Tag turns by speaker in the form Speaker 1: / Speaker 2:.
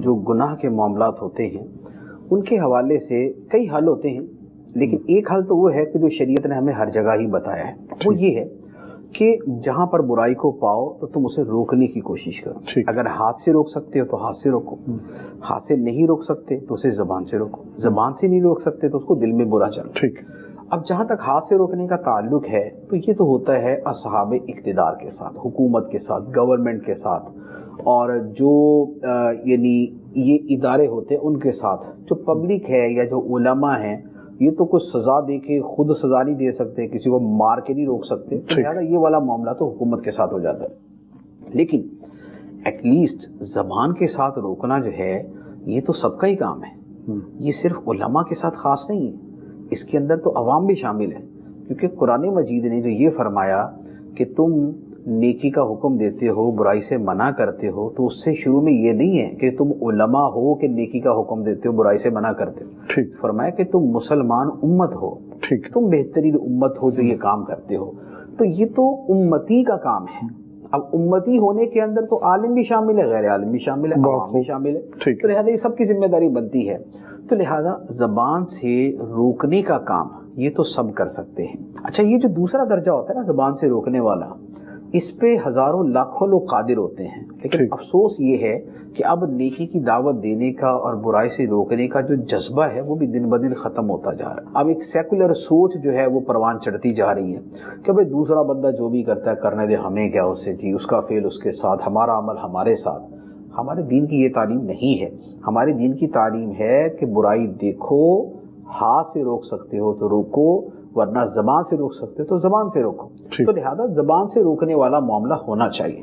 Speaker 1: جو گناہ کے معاملات ہوتے ہیں ان کے حوالے سے کئی حل ہوتے ہیں، لیکن ایک حل تو وہ ہے کہ جو شریعت نے ہمیں ہر جگہ ہی بتایا ہے، وہ یہ ہے کہ جہاں پر برائی کو پاؤ تو تم اسے روکنے کی کوشش کرو۔ اگر ہاتھ سے روک سکتے ہو تو ہاتھ سے روکو، ہاتھ سے نہیں روک سکتے تو اسے زبان سے روکو، زبان سے نہیں روک سکتے تو اس کو دل میں برا چلو۔ اب جہاں تک ہاتھ سے روکنے کا تعلق ہے تو یہ تو ہوتا ہے اصحاب اقتدار کے ساتھ، حکومت کے ساتھ، گورنمنٹ کے ساتھ، اور جو یعنی یہ ادارے ہوتے ہیں ان کے ساتھ۔ جو پبلک ہے یا جو علماء ہیں یہ تو کچھ سزا دے کے خود سزا نہیں دے سکتے، کسی کو مار کے نہیں روک سکتے، تو لہٰذا یہ والا معاملہ تو حکومت کے ساتھ ہو جاتا ہے۔ لیکن ایٹ لیسٹ زبان کے ساتھ روکنا جو ہے یہ تو سب کا ہی کام ہے، یہ صرف علماء کے ساتھ خاص نہیں ہے، اس کے اندر تو عوام بھی شامل ہے، کیونکہ قرآن مجید نے جو یہ فرمایا کہ تم نیکی کا حکم دیتے ہو، برائی سے منع کرتے ہو، تو اس سے شروع میں یہ نہیں ہے کہ تم علماء ہو کہ نیکی کا حکم دیتے ہو، برائی سے منع کرتے ہو۔ فرمایا کہ تم مسلمان امت ہو، تم بہترین امت ہو جو یہ کام کرتے ہو، تو یہ تو امتی کا کام ہے۔ اب امتی ہونے کے اندر تو عالم بھی شامل ہے، غیر عالم بھی شامل ہے، عوام بھی شامل ہے، تو لہٰذا یہ سب کی ذمہ داری بنتی ہے۔ تو لہٰذا زبان سے روکنے کا کام یہ تو سب کر سکتے ہیں۔ اچھا، یہ جو دوسرا درجہ ہوتا ہے نا زبان سے روکنے والا، اس پہ ہزاروں لاکھوں لوگ قادر ہوتے ہیں، لیکن افسوس یہ ہے کہ اب نیکی کی دعوت دینے کا اور برائی سے روکنے کا جو جذبہ ہے وہ بھی دن بدن ختم ہوتا جا رہا ہے۔ اب ایک سیکولر سوچ جو ہے وہ پروان چڑھتی جا رہی ہے کہ بھئی دوسرا بندہ جو بھی کرتا ہے کرنے دے، ہمیں کیا اس سے، جی اس کا فعل اس کے ساتھ، ہمارا عمل ہمارے ساتھ۔ ہمارے دین کی یہ تعلیم نہیں ہے۔ ہمارے دین کی تعلیم ہے کہ برائی دیکھو، ہاتھ سے روک سکتے ہو تو روکو، ورنہ زبان سے روک سکتے ہو تو زبان سے روکو۔ تو لہذا زبان سے روکنے والا معاملہ ہونا چاہیے۔